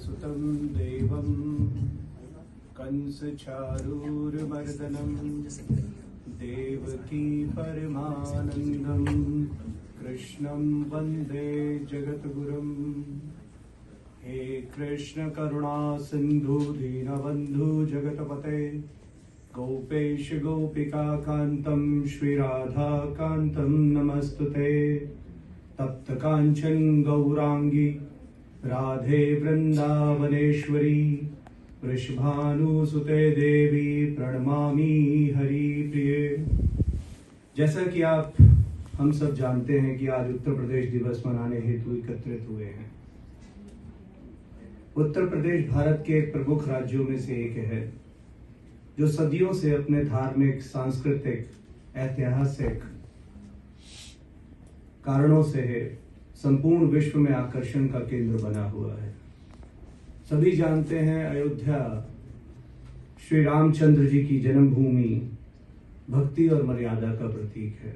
सुतं देवं कंसचारूरमर्दनं देवकी परमानन्दं कृष्णं वन्दे जगद्गुरुं। हे कृष्ण करुणा सिंधु दीनबंधु जगतपते गोपेश गोपिका कांतं श्रीराधा कांतं नमस्तुते। तप्त कांचन गौरांगी राधे वृंदावनेश्वरी वृषभानुसुते देवी प्रणमामि हरि प्रिये। जैसा कि आप हम सब जानते हैं कि आज उत्तर प्रदेश दिवस मनाने हेतु एकत्रित हुए हैं। उत्तर प्रदेश भारत के प्रमुख राज्यों में से एक है जो सदियों से अपने धार्मिक, सांस्कृतिक, ऐतिहासिक कारणों से संपूर्ण विश्व में आकर्षण का केंद्र बना हुआ है। सभी जानते हैं अयोध्या श्री रामचंद्र जी की जन्मभूमि, भक्ति और मर्यादा का प्रतीक है।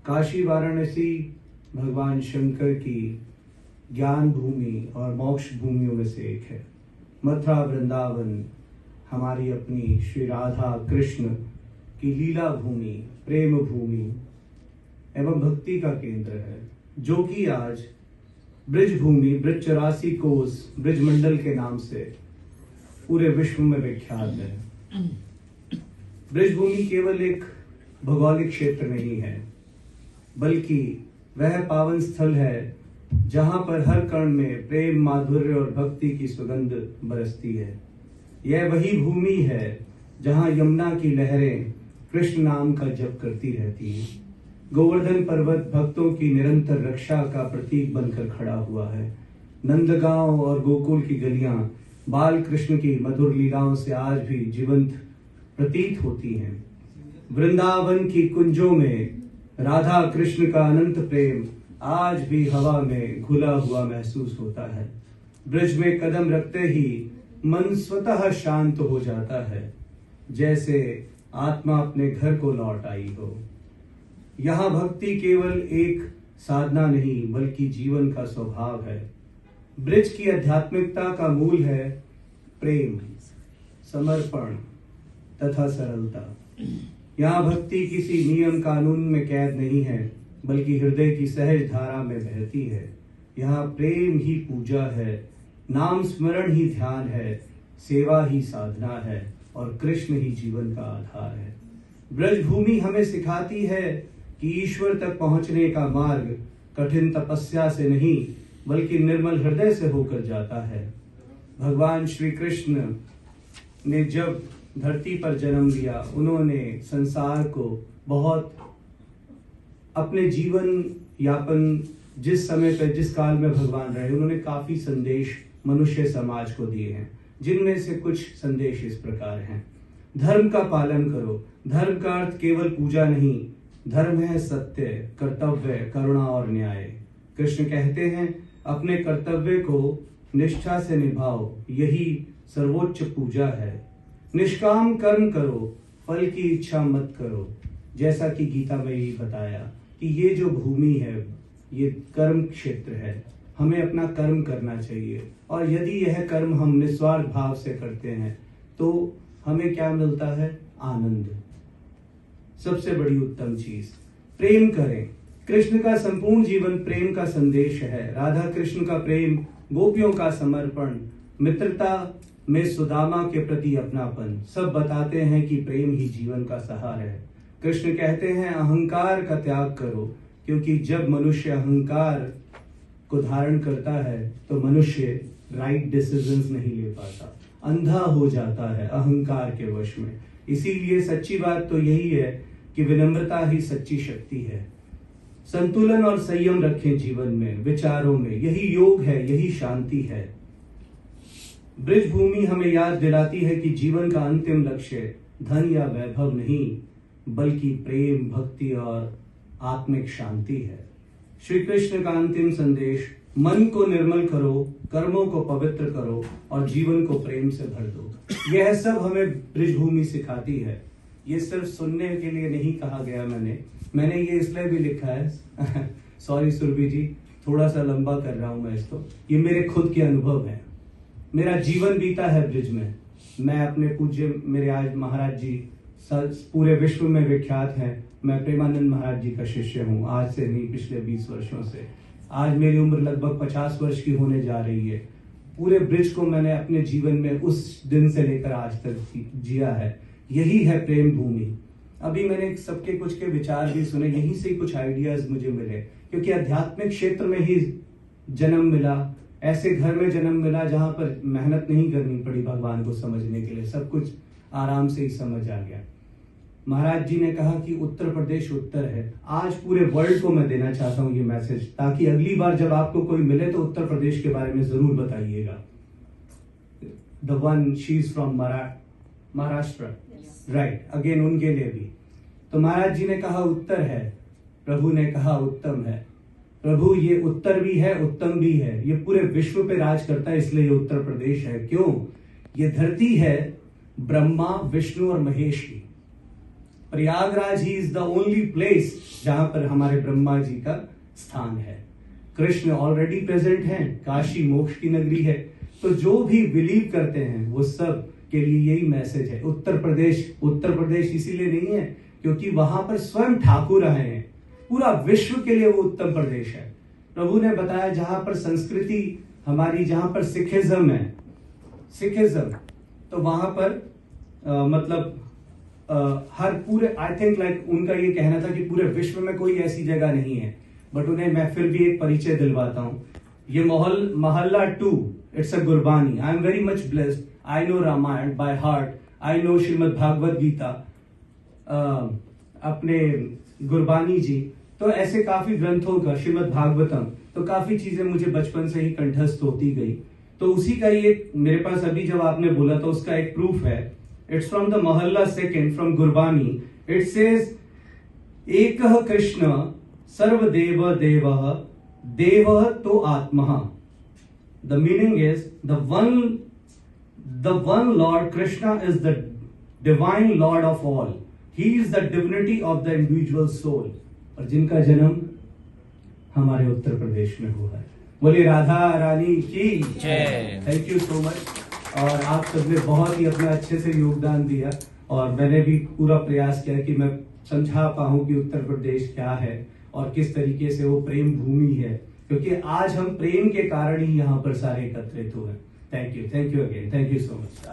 काशी वाराणसी भगवान शंकर की ज्ञान भूमि और मोक्ष भूमियों में से एक है। मथुरा वृंदावन हमारी अपनी श्री राधा कृष्ण की लीला भूमि, प्रेम भूमि एवं भक्ति का केंद्र है, जो कि आज ब्रिज भूमि, ब्रिज 84 कोस ब्रिज मंडल के नाम से पूरे विश्व में विख्यात है। ब्रिज भूमि केवल एक भौगोलिक क्षेत्र नहीं है, बल्कि वह पावन स्थल है जहां पर हर कण में प्रेम, माधुर्य और भक्ति की सुगंध बरसती है। यह वही भूमि है जहां यमुना की लहरें कृष्ण नाम का जप करती रहती हैं। गोवर्धन पर्वत भक्तों की निरंतर रक्षा का प्रतीक बनकर खड़ा हुआ है। नंदगांव और गोकुल की गलियां बाल कृष्ण की मधुर लीलाओं से आज भी जीवंत प्रतीत होती हैं। वृंदावन की कुंजों में राधा कृष्ण का अनंत प्रेम आज भी हवा में घुला हुआ महसूस होता है। ब्रिज में कदम रखते ही मन स्वतः शांत हो जाता है, जैसे आत्मा अपने घर को लौट आई हो। यहाँ भक्ति केवल एक साधना नहीं, बल्कि जीवन का स्वभाव है। ब्रिज की आध्यात्मिकता का मूल है प्रेम, समर्पण तथा सरलता। यहाँ भक्ति किसी नियम कानून में कैद नहीं है, बल्कि हृदय की सहज धारा में बहती है। यहाँ प्रेम ही पूजा है, नाम स्मरण ही ध्यान है, सेवा ही साधना है और कृष्ण ही जीवन का आधार है। ब्रज भूमि हमें सिखाती है कि ईश्वर तक पहुंचने का मार्ग कठिन तपस्या से नहीं, बल्कि निर्मल हृदय से होकर जाता है। भगवान श्री कृष्ण ने जब धरती पर जन्म लिया, उन्होंने संसार को बहुत अपने जीवन यापन जिस समय पर, जिस काल में भगवान रहे, उन्होंने काफी संदेश मनुष्य समाज को दिए हैं, जिनमें से कुछ संदेश इस प्रकार हैं। धर्म का पालन करो। धर्म का अर्थ केवल पूजा नहीं, धर्म है सत्य, कर्तव्य, करुणा और न्याय। कृष्ण कहते हैं अपने कर्तव्य को निष्ठा से निभाओ, यही सर्वोच्च पूजा है। निष्काम कर्म करो, फल की इच्छा मत करो। जैसा कि गीता में ही बताया कि ये जो भूमि है ये कर्म क्षेत्र है, हमें अपना कर्म करना चाहिए और यदि यह कर्म हम निस्वार्थ भाव से करते हैं तो हमें क्या मिलता है? आनंद। सबसे बड़ी उत्तम चीज प्रेम करें। कृष्ण का संपूर्ण जीवन प्रेम का संदेश है। राधा कृष्ण का प्रेम, गोपियों का समर्पण, मित्रता में सुदामा के प्रति अपनापन, सब बताते हैं कि प्रेम ही जीवन का सहारा है। कृष्ण कहते हैं अहंकार का त्याग करो, क्योंकि जब मनुष्य अहंकार को धारण करता है तो मनुष्य राइट डिसीजंस नहीं ले पाता, अंधा हो जाता है अहंकार के वश में। इसीलिए सच्ची बात तो यही है कि विनम्रता ही सच्ची शक्ति है। संतुलन और संयम रखें जीवन में, विचारों में, यही योग है, यही शांति है। ब्रिज भूमि हमें याद दिलाती है कि जीवन का अंतिम लक्ष्य धन या वैभव नहीं, बल्कि प्रेम, भक्ति और आत्मिक शांति है। श्री कृष्ण का अंतिम संदेश, मन को निर्मल करो, कर्मों को पवित्र करो और जीवन को प्रेम से भर दो। यह सब हमें ब्रिज भूमि सिखाती है। ये सिर्फ सुनने के लिए नहीं कहा गया। मैंने ये इसलिए भी लिखा है सॉरी सुरभि जी, थोड़ा सा लंबा कर रहा हूं मैं इसको, ये मेरे खुद के अनुभव है। मेरा जीवन बीता है ब्रिज में। मैं अपने पूज्य मेरे आज महाराज जी पूरे विश्व में विख्यात हैं। मैं प्रेमानंद महाराज जी का शिष्य हूँ, आज से नहीं पिछले 20 वर्षों से। आज मेरी उम्र लगभग 50 वर्ष की होने जा रही है। पूरे ब्रिज को मैंने अपने जीवन में उस दिन से लेकर आज तक जिया है। यही है प्रेम भूमि। अभी मैंने सबके कुछ के विचार भी सुने, यहीं से कुछ आइडियाज मुझे मिले, क्योंकि आध्यात्मिक क्षेत्र में ही जन्म मिला, ऐसे घर में जन्म मिला जहां पर मेहनत नहीं करनी पड़ी भगवान को समझने के लिए, सब कुछ आराम से ही समझ आ गया। महाराज जी ने कहा कि उत्तर प्रदेश उत्तर है। आज पूरे वर्ल्ड को मैं देना चाहता हूं ये मैसेज, ताकि अगली बार जब आपको कोई मिले तो उत्तर प्रदेश के बारे में जरूर बताइएगा। The one she is from Maharashtra, right, again उनके लिए भी। तो महाराज जी ने कहा उत्तर है, प्रभु ने कहा उत्तम है। प्रभु ये उत्तर भी है, उत्तम भी है, ये पूरे विश्व पे राज करता है, इसलिए ये उत्तर प्रदेश है। क्यों? ये धरती है ब्रह्मा विष्णु और महेश की। Prayagraj he is the only place जहां पर हमारे ब्रह्मा जी का स्थान है। कृष्ण ऑलरेडी प्रेजेंट हैं, काशी मोक्ष की नगरी है। तो जो भी बिलीव करते हैं वो सब के लिए यही मैसेज है। उत्तर प्रदेश इसीलिए नहीं है क्योंकि वहां पर स्वयं ठाकुर आए हैं। पूरा विश्व के लिए वो उत्तर प्रदेश है। प्रभु ने बताया जहां पर संस्कृति हमारी, जहां पर सिखिज्म है, तो वहां पर हर पूरे आई थिंक लाइक उनका ये कहना था कि पूरे विश्व में कोई ऐसी जगह नहीं है। बट उन्हें मैं फिर भी एक परिचय दिलवाता हूं। ये मोहल्ला 2, it's a Gurbani. I am very much blessed. I know Ramayan by heart, I know Shrimad Bhagavad Gita, अपने गुरबानी जी, तो ऐसे काफी ग्रंथों का, श्रीमद् भागवतम, तो काफी चीजें मुझे बचपन से ही कंठस्थ होती गई। तो उसी का ही एक मेरे पास अभी जब आपने बोला तो उसका एक प्रूफ है। It's from the Mahalla 2 from Gurbani. It says एकः कृष्ण सर्वदेव देवः देवः तो आत्मा। The meaning is the one Lord Krishna is the divine Lord of all. He is the divinity of the individual soul. और जिनका जन्म हमारे उत्तर प्रदेश में हुआ है। बोलिए राधा रानी की जय। Thank you so much. और आप सबने बहुत ही अपना अच्छे से योगदान दिया और मैंने भी पूरा प्रयास किया कि मैं समझा पाऊं कि उत्तर प्रदेश क्या है और किस तरीके से वो प्रेम भूमि है, क्योंकि आज हम प्रेम के कारण ही यहाँ पर सारे एकत्रित हुए। Thank you again, thank you so much.